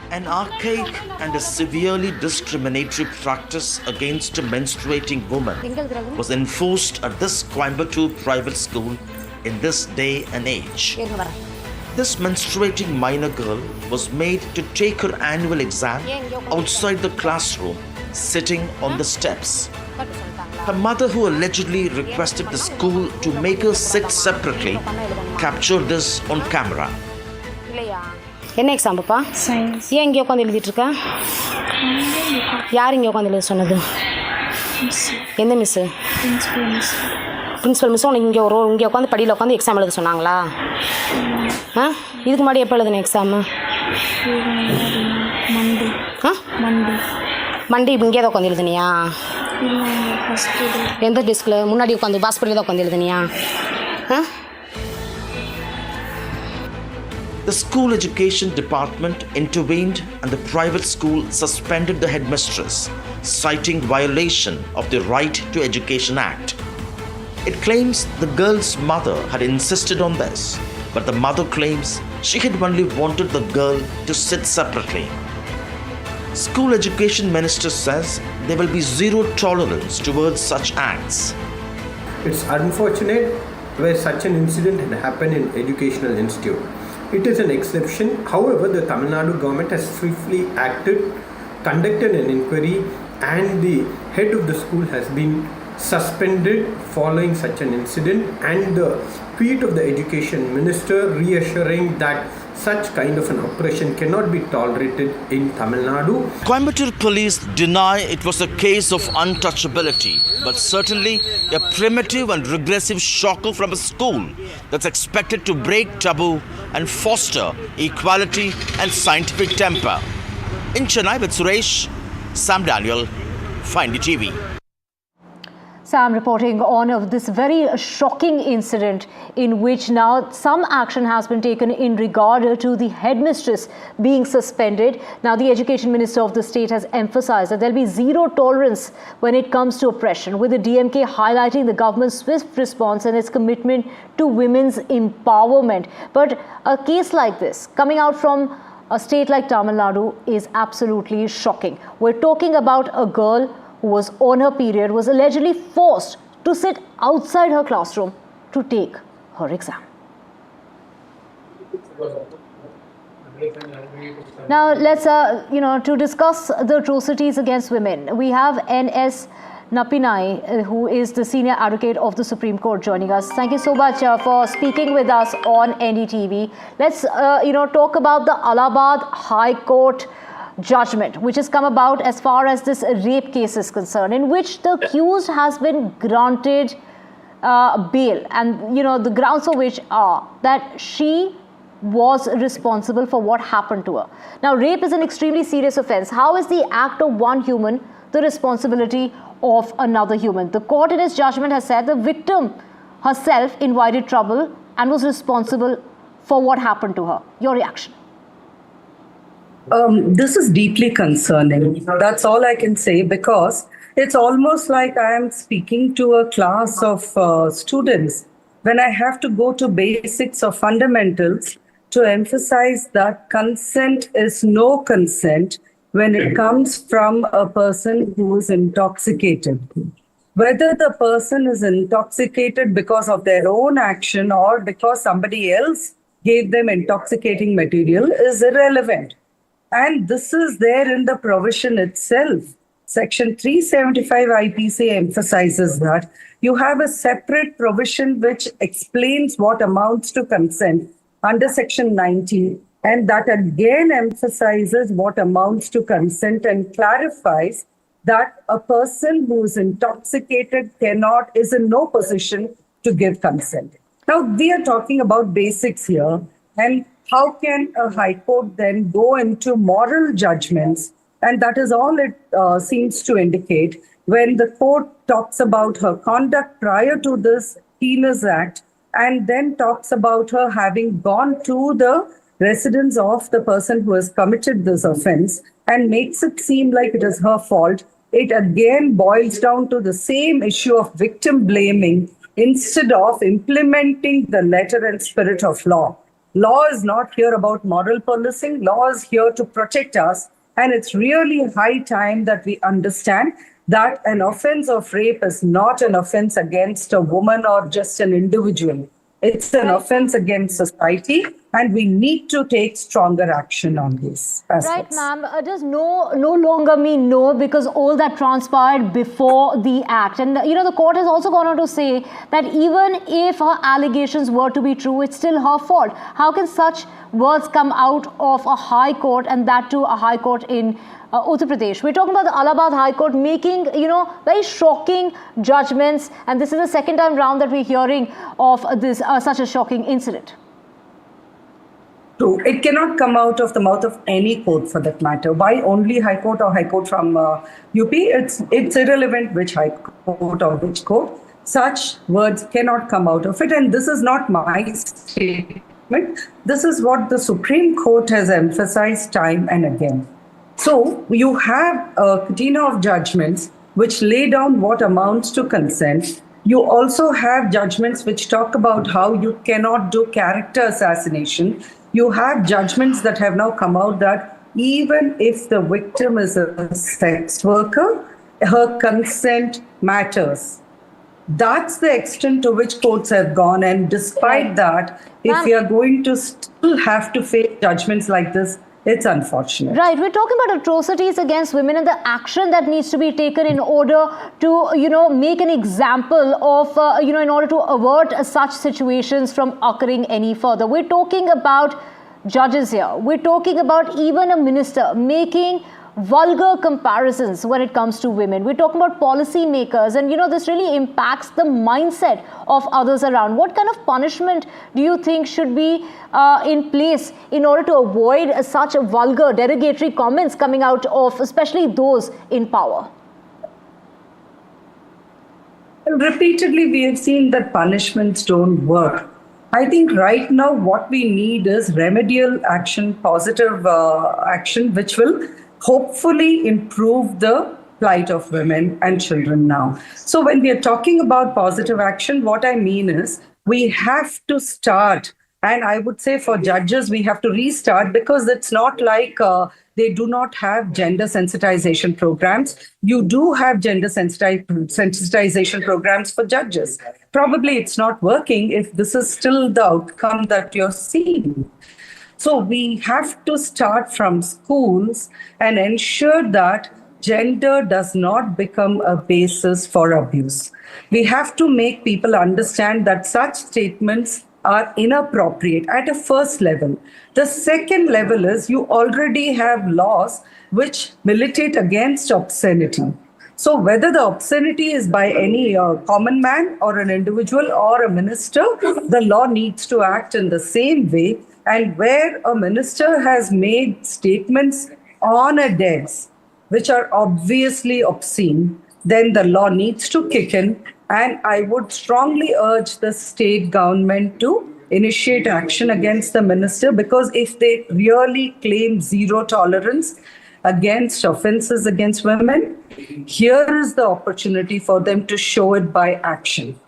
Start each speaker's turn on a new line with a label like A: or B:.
A: An archaic and a severely discriminatory practice against a menstruating woman was enforced at this Coimbatore private school in this day and age. This menstruating minor girl was made to take her annual exam outside the classroom, sitting on the steps. Her mother, who allegedly requested the school to make her sit separately, captured this on camera.
B: என்ன exam பாப்பா? Science. ஏன் இங்கே உட்காந்து எழுதிட்டு இருக்கா? யார் இங்கே உட்காந்து எழுத சொன்னது? எந்த மிஸ்ஸு? பிரின்சிபல் மிஸ் உனக்கு இங்கே உட்காந்து படியில் உட்காந்து எக்ஸாம் எழுத சொன்னாங்களா? ஆ இதுக்கு முன்னாடி எப்போ எழுதுன எக்ஸாமு? மண்டே இங்கே தான் உட்காந்து எழுதுனியா? எந்த டெஸ்கில் முன்னாடி உட்காந்து பாஸ்பரியில் தான் உட்காந்து எழுதுனியா? ஆ
A: The school education department intervened and the private school suspended the headmistress, citing violation of the Right to Education Act. It claims the girl's mother had insisted on this, but the mother claims she had only wanted the girl to sit separately. School Education Minister says there will be zero tolerance towards such acts.
C: It's unfortunate where such an incident had happened in educational institute. It is an exception. However, the Tamil Nadu government has swiftly acted, conducted an inquiry, and the head of the school has been suspended following such an incident, and the tweet of the education minister reassuring that such kind of an oppression cannot be tolerated in Tamil Nadu.
A: Coimbatore police deny it was a case of untouchability, but certainly a primitive and regressive shocker from a school that's expected to break taboo and foster equality and scientific temper. In Chennai with Suresh, Sam Daniel, NDTV.
D: Sam reporting on this very shocking incident in which now some action has been taken in regard to the headmistress being suspended. Now the Education Minister of the state has emphasized that there will be zero tolerance when it comes to oppression, with the DMK highlighting the government's swift response and its commitment to women's empowerment. But a case like this coming out from a state like Tamil Nadu is absolutely shocking. We're talking about a girl who was on her period, was allegedly forced to sit outside her classroom to take her exam. Now let's, to discuss the atrocities against women, we have N.S. Napinai, who is the senior advocate of the Supreme Court, joining us. Thank you so much for speaking with us on NDTV. Let's, talk about the Allahabad High Court judgment which has come about as far as this rape case is concerned, in which the accused has been granted bail, and the grounds for which are that she was responsible for what happened to her. Now rape is an extremely serious offense. How is the act of one human the responsibility of another human? The court in its judgment has said the victim herself invited trouble and was responsible for what happened to her. Your reaction?
E: This is deeply concerning. That's all I can say, because it's almost like I am speaking to a class of students when I have to go to basics or fundamentals to emphasize that consent is no consent when it comes from a person who is intoxicated. Whether the person is intoxicated because of their own action or because somebody else gave them intoxicating material is irrelevant. And this is there in the provision itself. Section 375 IPC emphasizes that you have a separate provision which explains what amounts to consent under Section 19, and that again emphasizes what amounts to consent and clarifies that a person who is intoxicated is in no position to give consent. Now, we are talking about basics here, and how can a high court then go into moral judgments? And that is all it seems to indicate when the court talks about her conduct prior to this heinous act, and then talks about her having gone to the residence of the person who has committed this offense and makes it seem like it is her fault. It again boils down to the same issue of victim blaming instead of implementing the letter and spirit of law. Law is not here about moral policing. Law is here to protect us. And it's really high time that we understand that an offense of rape is not an offense against a woman or just an individual. It's an offense against society, and we need to take stronger action on this.
D: Right, ma'am. Does no longer mean no, because all that transpired before the act. And, the court has also gone on to say that even if her allegations were to be true, it's still her fault. How can such words come out of a high court, and that too a high court in Uttar Pradesh? We're talking about the Allahabad High Court making, very shocking judgments. And this is the second time round that we're hearing of this such a shocking incident.
E: True. It cannot come out of the mouth of any court for that matter. Why only High Court or High Court from UP? It's irrelevant which High Court or which court. Such words cannot come out of it. And this is not my statement. This is what the Supreme Court has emphasized time and again. So you have a catena of judgments which lay down what amounts to consent. You also have judgments which talk about how you cannot do character assassination. You have judgments that have now come out that even if the victim is a sex worker, her consent matters. That's the extent to which courts have gone. And despite that, if we are going to still have to face judgments like this, it's unfortunate.
D: Right. We're talking about atrocities against women and the action that needs to be taken in order to, make an example of, in order to avert such situations from occurring any further. We're talking about judges here. We're talking about even a minister making vulgar comparisons when it comes to women. We're talking about policy makers, and this really impacts the mindset of others around. What kind of punishment do you think should be in place in order to avoid such vulgar, derogatory comments coming out of especially those in power?
E: Repeatedly, we have seen that punishments don't work. I think right now what we need is remedial action, positive action, which will hopefully improve the plight of women and children now. So when we are talking about positive action, what I mean is we have to start. And I would say for judges, we have to restart, because it's not like they do not have gender sensitization programs. You do have gender sensitization programs for judges. Probably it's not working if this is still the outcome that you're seeing. So we have to start from schools and ensure that gender does not become a basis for abuse. We have to make people understand that such statements are inappropriate at a first level. The second level is you already have laws which militate against obscenity. So whether the obscenity is by any common man or an individual or a minister, the law needs to act in the same way. And where a minister has made statements on a dais which are obviously obscene, then the law needs to kick in. And I would strongly urge the state government to initiate action against the minister, because if they really claim zero tolerance against offenses against women, here is the opportunity for them to show it by action.